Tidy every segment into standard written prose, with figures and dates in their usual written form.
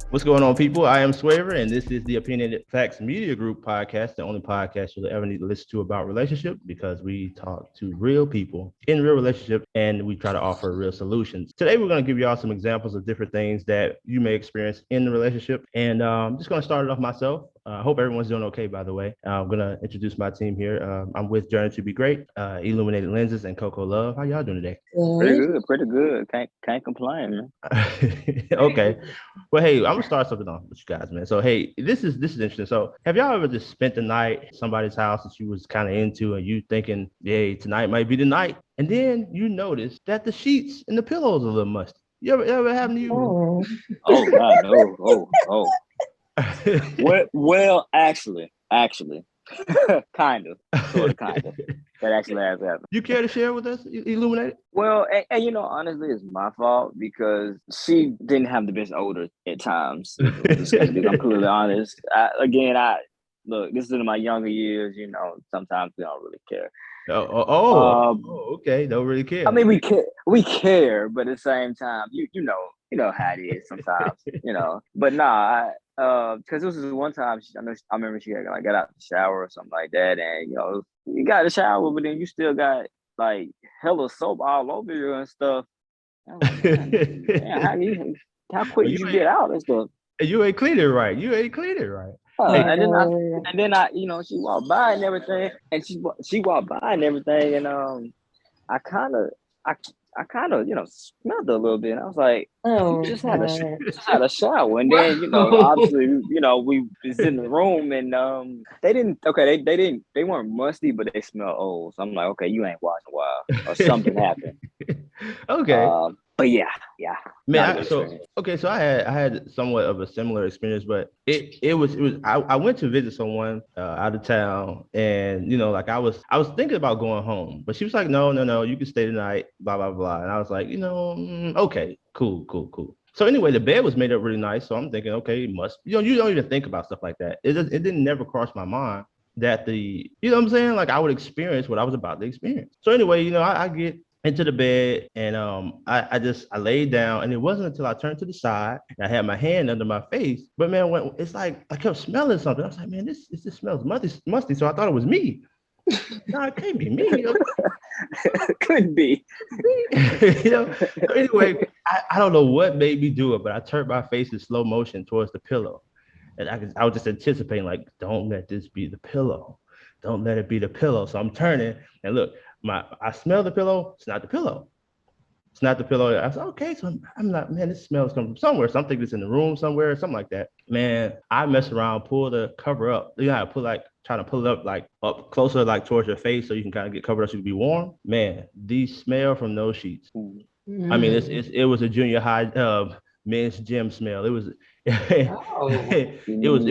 What's going on, people? I am Swaver, and this is the OpinionatedFacts Media Group podcast, the only podcast you'll ever need to listen to about relationship, because we talk to real people in real relationships, and we try to offer real solutions. Today, we're going to give you all some examples of different things that you may experience in the relationship, and I'm just going to start it off myself. I hope everyone's doing okay, by the way. I'm going to introduce my team here. I'm with Journey to Be Great, Illuminated Lenses, and Coco Love. How y'all doing today? Pretty good. Can't complain, man. Okay. Well, hey, I'm gonna start something off with you guys, man. So, hey, this is interesting. So, have y'all ever just spent the night at somebody's house that you was kind of into, and you thinking, "Hey, tonight might be the night," and then you notice that the sheets and the pillows are a little musty? You ever happened to you? Oh God, no. Well, actually, kind of. That actually has happened. You care to share with us, Illuminated? Well, and honestly, it's my fault because she didn't have the best odor at times. I'm completely honest. Look, this is in my younger years. Sometimes we don't really care. Okay. Don't really care. I mean, we care, but at the same time, you know how it is sometimes. But nah, because this was one time I remember she got out the shower or something like that, and you got the shower, but then you still got like hella soap all over you and stuff. I was like, man, how quick you get out and stuff? You ain't cleaned it right. And then I she walked by and everything, and she walked by and everything, and I kind of smelled a little bit. And I was like, you just had a shower, and then obviously we was in the room, and they weren't musty, but they smell old. So I'm like, okay, you ain't washed in a while, or something happened. Okay. But yeah, man. So I had somewhat of a similar experience, but it was I went to visit someone out of town, and I was thinking about going home, but she was like, no, you can stay tonight, blah blah blah, and I was like, okay, cool. So anyway, the bed was made up really nice, so I'm thinking, okay, it must, you don't even think about stuff like that. It didn't never cross my mind that what I'm saying, like I would experience what I was about to experience. So anyway, I get into the bed, and I laid down, and it wasn't until I turned to the side and I had my hand under my face, but man, when it's like I kept smelling something. I was like, man, this smells musty. So I thought it was me. No, it can't be me. Couldn't be. So anyway, I don't know what made me do it, but I turned my face in slow motion towards the pillow, and I was just anticipating, like, don't let this be the pillow. Don't let it be the pillow. So I'm turning, and look, I smell the pillow. It's not the pillow. I was like, okay, so I'm not, man, this smell is coming from somewhere. So I'm thinking it's in the room somewhere or something like that. Man, I mess around, pull the cover up. I trying to pull it up, like up closer, like towards your face, so you can kind of get covered up so you can be warm. Man, the smell from those sheets. I mean, it was a junior high men's gym smell. It was it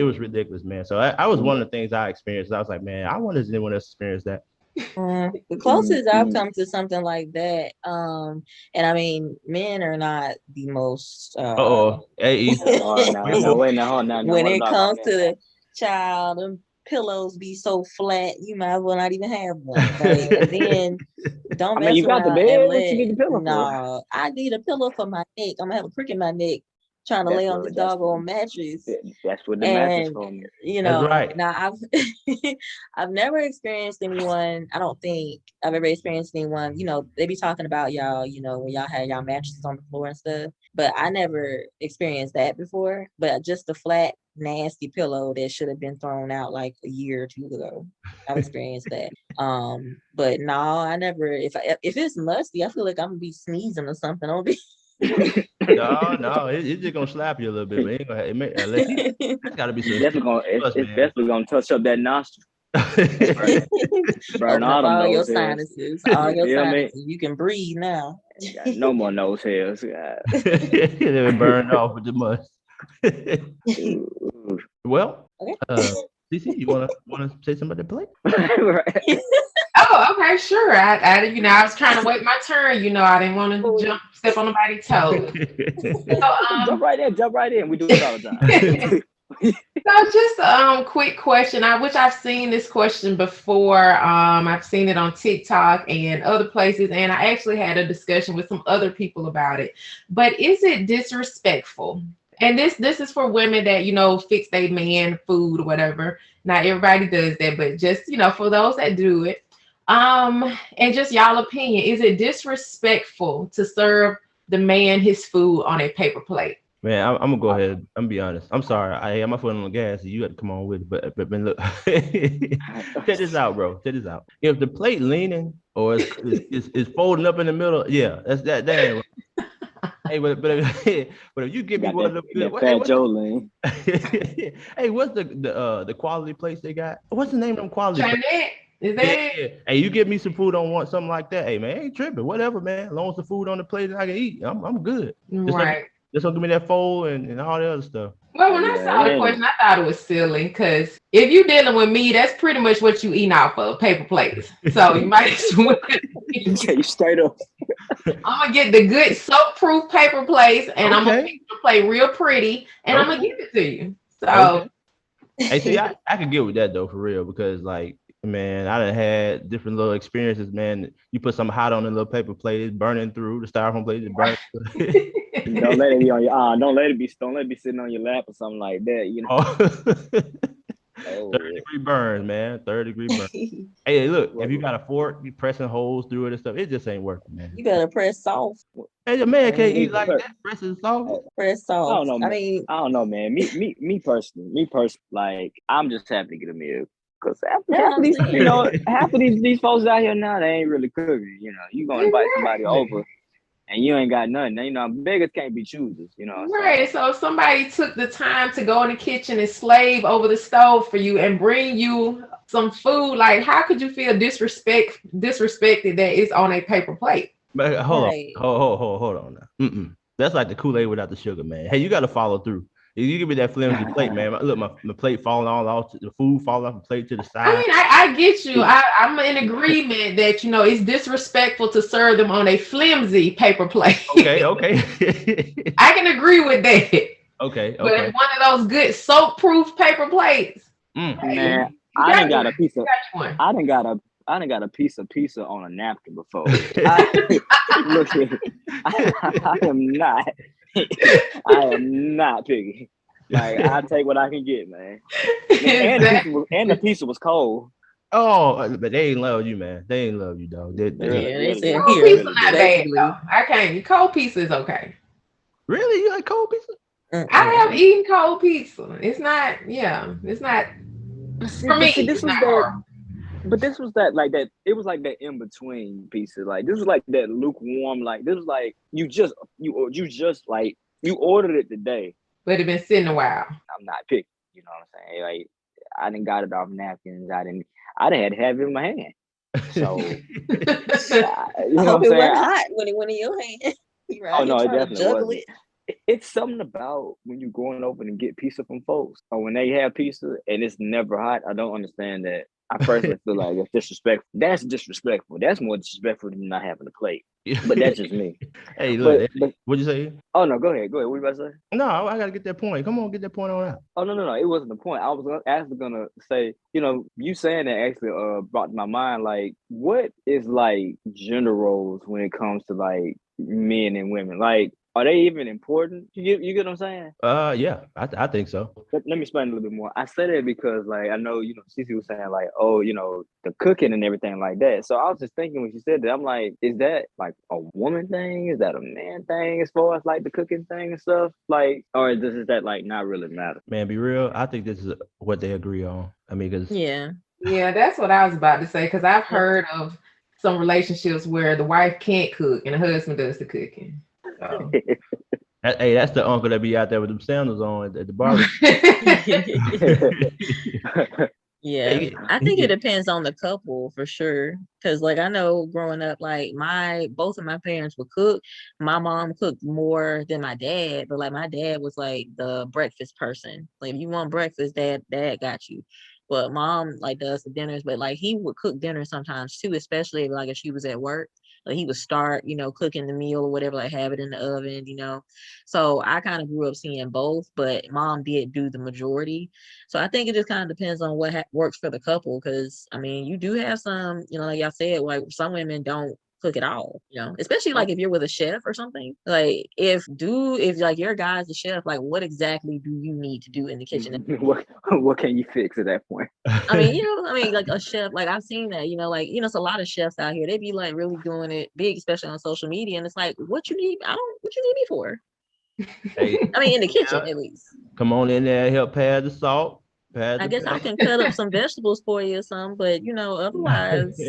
was ridiculous, man. So I was one of the things I experienced. I was like, man, I wonder if anyone else experienced that. The closest I've come to something like that, and I mean, men are not the most. When it comes to the child, them pillows be so flat, you might as well not even have one. Like, and then don't mess you got the bed. What you need the pillow for? I need a pillow for my neck. I'm gonna have a crick in my neck trying to lay on the doggone mattress. That's what the mattress for me. That's right. Now I've never experienced anyone. I don't think I've ever experienced anyone. They be talking about y'all. When y'all had y'all mattresses on the floor and stuff. But I never experienced that before. But just a flat, nasty pillow that should have been thrown out like a year or two ago. I've experienced that. But no, I never. If it's musty, I feel like I'm gonna be sneezing or something. I'll be. No, it's just gonna slap you a little bit, but it's gotta be some. It's definitely gonna touch up that nostril. Burn all your sinuses. All your sinuses. You can breathe now. No more nose hairs. They're burned off with the must. Well, okay. Cece, you wanna say something about the plate? Right. Oh, okay, sure. I was trying to wait my turn. I didn't want to step on nobody's toes. So, jump right in. We do it all the time. So just quick question. Which I've seen this question before. I've seen it on TikTok and other places, and I actually had a discussion with some other people about it. But is it disrespectful? And this is for women that fix their man food or whatever. Not everybody does that, but just for those that do it. And just y'all opinion, is it disrespectful to serve the man his food on a paper plate? Man, I'm gonna go ahead. I'm gonna be honest. I'm sorry. I had my foot on the gas. So you got to come on with it. But look, check this out, bro. Check this out. If the plate leaning or is folding up in the middle, yeah, that ain't right. Hey, but if you give me one of the Fat Joe lean. Hey, what's the quality place they got? What's the name of them quality? Is that yeah. Hey, you give me some food on one something like that. Hey man, ain't tripping. Whatever, man. As long as the food on the plate that I can eat, I'm good. Right. Just don't give me that fold and all the other stuff. Well, when I saw the question, I thought it was silly because if you're dealing with me, that's pretty much what you eat off of, paper plates. So you might as well. You straight up. I'm gonna get the good soap-proof paper plates, and I'm gonna make the plate real pretty, and I'm gonna give it to you. So, hey, see, I could get with that though for real because like. Man, I done had different little experiences, man. You put something hot on a little paper plate, it's burning through the styrofoam plate, it's burning through. Don't let it be on your don't let it be sitting on your lap or something like that, 30-degree burns, man. 30-degree burns. Hey, look, if you got a fork, you pressing holes through it and stuff, it just ain't working, man. You better press soft. Hey, the man can't eat like that. Pressing soft. Press soft. I don't know, man. I don't know, man. Me personally, like I'm just happy to get a meal. Because half of these folks out here now, they ain't really cooking. You gonna invite somebody over, and you ain't got nothing. Beggars can't be choosers. Right. So if somebody took the time to go in the kitchen and slave over the stove for you and bring you some food, like how could you feel disrespected that it's on a paper plate? But hold on now. That's like the Kool-Aid without the sugar, man. Hey, you got to follow through. If you give me that flimsy plate, man, look, my plate falling all off, the food falling off the plate to the side. I mean, I get you. I'm in agreement that, it's disrespectful to serve them on a flimsy paper plate. Okay. I can agree with that. Okay. But one of those good soap-proof paper plates. Man, I done got a piece of pizza on a napkin before. I am not picky. Like I take what I can get, man. And the pizza was cold. Oh, but they ain't love you, man. They ain't love you, dog. They said cold here. Pizza not bad, though. I can't. Cold pizza is okay. Really? You like cold pizza? I have eaten cold pizza. It's not. Yeah, it's not. For me, this was that. But this was that like that. It was like that in between pizza. Like this was like that lukewarm. Like this was like you just like you ordered it today, but it been sitting a while. I'm not picky. You know what I'm saying? Like I didn't got it off napkins. I didn't had to have it in my hand. So you know what I'm saying? Hot when it went in your hand. Oh no, it definitely wasn't. It's something about when you're going over and get pizza from folks, or when they have pizza and it's never hot. I don't understand that. I personally feel like it's disrespectful. That's disrespectful. That's more disrespectful than not having a plate. But that's just me. Hey, look, what'd you say? Oh no, go ahead. What you about to say? No, I gotta get that point. Come on, get that point on out. Oh no, it wasn't the point. I was actually gonna say, you saying that actually brought to my mind like what is like gender roles when it comes to like men and women? Like, are they even important? You get what I'm saying? Yeah, I think so. Let me explain a little bit more. I said it because like I know, Cece was saying like, oh, the cooking and everything like that. So I was just thinking when she said that, I'm like, is that like a woman thing? Is that a man thing as far as like the cooking thing and stuff? Like, or is that like not really matter? Man, be real. I think this is what they agree on. I mean, because yeah, that's what I was about to say. Because I've heard of some relationships where the wife can't cook and the husband does the cooking. So. Hey, that's the uncle that be out there with them sandals on at the barbecue. Yeah, I think it depends on the couple for sure. Because like I know growing up, like both of my parents would cook. My mom cooked more than my dad, but like my dad was like the breakfast person. Like if you want breakfast, dad got you. But mom like does the dinners, but like he would cook dinner sometimes too, especially like if she was at work. Like he would start, cooking the meal or whatever, like have it in the oven, So I kind of grew up seeing both, but mom did do the majority. So I think it just kind of depends on what works for the couple. Because I mean, you do have some, like y'all said, like some women don't cook at all, especially like if you're with a chef or something. Like if like your guy's a chef, like what exactly do you need to do in the kitchen? What can you fix at that point? I mean, like a chef, like I've seen that, it's a lot of chefs out here. They be like really doing it big, especially on social media. And it's like, what you need me for? Hey, I mean, in the kitchen at least. Come on in there, help pad the salt. I guess I can cut up some vegetables for you or something, but otherwise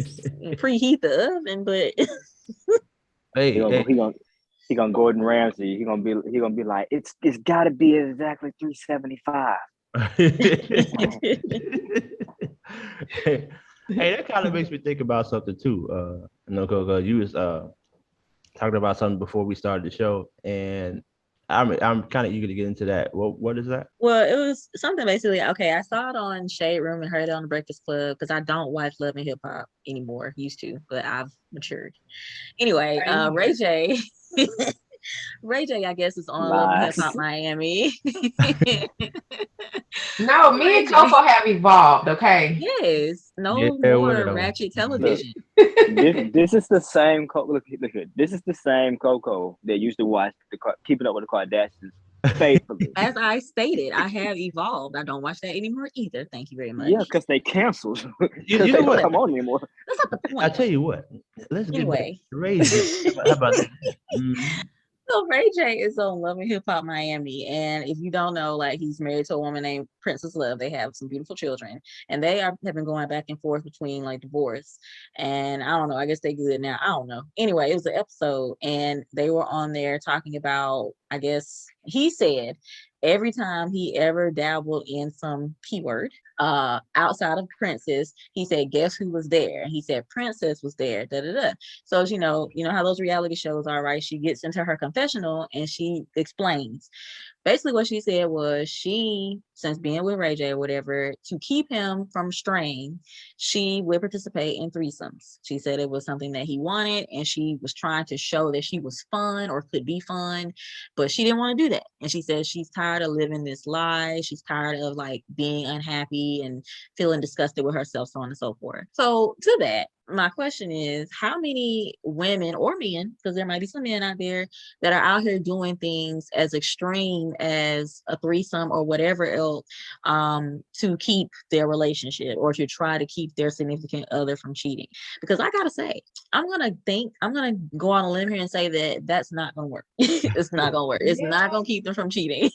preheat the oven. But he gonna Gordon Ramsay. He gonna be like, it's got to be exactly 375. Hey, that kind of makes me think about something too. Coco, you was talking about something before we started the show, and I'm kind of eager to get into that. What is that? Well, it was something basically. Okay, I saw it on Shade Room and heard it on the Breakfast Club because I don't watch Love and Hip Hop anymore. Used to, but I've matured. Anyway, Ray J. Ray J, I guess, is on Love and Hip Hop Miami. No, me and Coco have evolved. Okay. Yes. No more ratchet television. This is the same Coco. Look, this is the same Coco that used to watch Keeping Up with the Kardashians faithfully. As I stated, I have evolved. I don't watch that anymore either. Thank you very much. Yeah, because they canceled. You they know don't come on anymore. That's not the point. I tell you what. Let's get crazy. How about that? So Ray J is on Love and Hip Hop Miami, and if you don't know, like he's married to a woman named Princess Love. They have some beautiful children, and they have been going back and forth between like divorce. And I don't know. I guess they good now. I don't know. Anyway, it was an episode, and they were on there talking about. I guess he said every time he ever dabbled in some keyword outside of Princess, he said, guess who was there? He said Princess was there. So you know how those reality shows are, right? She gets into her confessional and she explains. Basically what she said was she, since being with Ray J or whatever, to keep him from straying, she would participate in threesomes. She said it was something that he wanted, and she was trying to show that she was fun or could be fun, but she didn't want to do that. And she said she's tired of living this lie. She's tired of like being unhappy and feeling disgusted with herself, so on and so forth. So to that, my question is, how many women or men, because there might be some men out there that are out here doing things as extreme as a threesome or whatever else to keep their relationship or to try to keep their significant other from cheating? Because I gotta say, I'm gonna go on a limb here and say that that's not gonna work. It's not gonna work. It's not gonna keep them from cheating.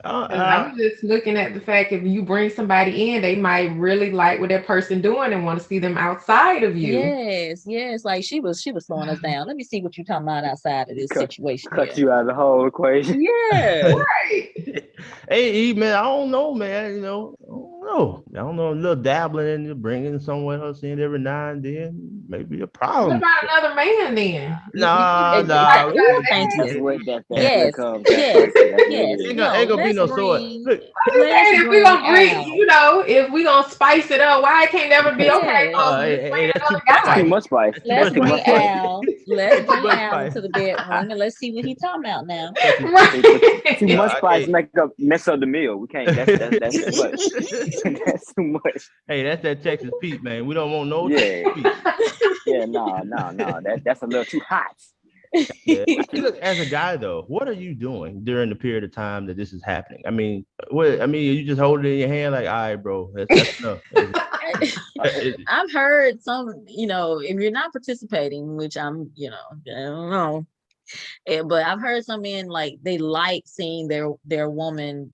I'm just looking at the fact if you bring somebody in, they might really like what that person doing and want to see them outside of you. Yes. Like she was slowing us down. Let me see what you're talking about outside of this situation. Cut you out of the whole equation. Yeah. Right. Hey, man, I don't know, man. I don't know. A little dabbling into bringing someone else in every now and then may be a problem. What about another man then? No. Thank you. Yes. Ain't gonna be no sword. Look, if we're gonna bring, if we're gonna spice it up, why it can't never be okay? That's too much spice. Let's bring Al into the bedroom and let's see what he's talking about now. Too much spice mess up the meal. We can't. That's too much. That's too much. Hey, that's that Texas Pete, man. We don't want no Texas Pete. Yeah, no. That's a little too hot. Yeah. Look, as a guy though, what are you doing during the period of time that this is happening? I mean, you just hold it in your hand like, all right, bro, that's enough. I've heard some, if you're not participating, which I'm, I don't know. But I've heard some men like they like seeing their woman,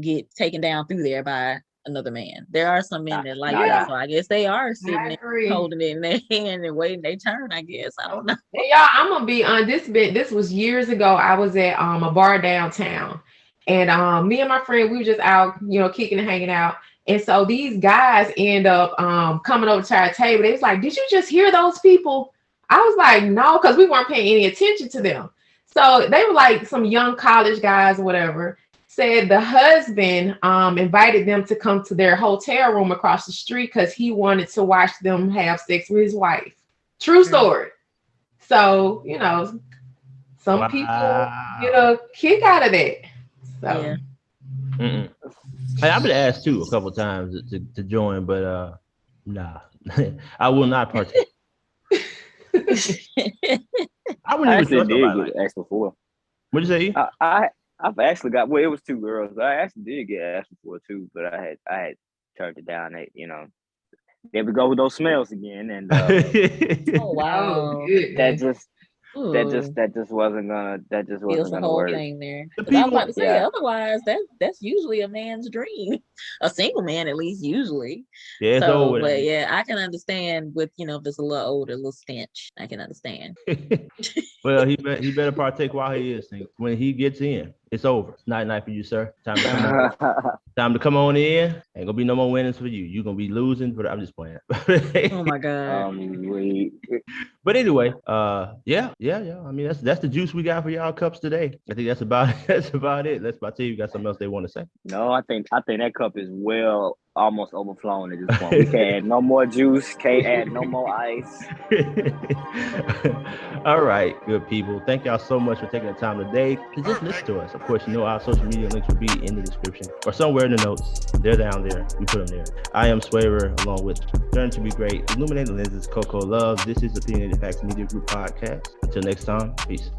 get taken down through there by another man. There are some men that like that, so I guess they are sitting there holding it in their hand and waiting their turn. I guess I don't know. Hey, y'all, I'm gonna be on this bit. This was years ago. I was at a bar downtown, and me and my friend, we were just out, kicking and hanging out. And so these guys end up coming over to our table. They was like, "Did you just hear those people?" I was like, "No," because we weren't paying any attention to them. So they were like some young college guys or whatever. Said the husband invited them to come to their hotel room across the street because he wanted to watch them have sex with his wife. True story. So, some people get a kick out of that. So. Yeah. Hey, I've been asked too a couple times to join, but nah, I will not partake. I wouldn't even trust nobody. Asked before. What'd you say? I've actually got. Well, it was 2 girls. I actually did get asked before too, but I had turned it down. There we go with those smells again, and oh wow, that just wasn't gonna work. Thing there. I was about to say, otherwise that's usually a man's dream, a single man at least usually. Yeah, but yeah, I can understand with if it's a little older, a little stench. I can understand. Well, he better partake while he is. When he gets in, it's over. Night for you, sir. Time to come on in. Ain't gonna be no more winnings for you. You're gonna be losing. But I'm just playing. Oh my god. But anyway, yeah. I mean, that's the juice we got for y'all cups today. I think that's about it. Let's about tell you got something else they want to say. No, I think that cup is almost overflowing at this point. We can't add no more juice. Can't add no more ice. All right, good people. Thank y'all so much for taking the time today to just listen to us. Of course, our social media links will be in the description or somewhere in the notes. They're down there. We put them there. I am Swaver, along with Turn to Be Great, Illuminated Lenses, Coco Love. This is the Opinionated Facts Media Group podcast. Until next time, peace.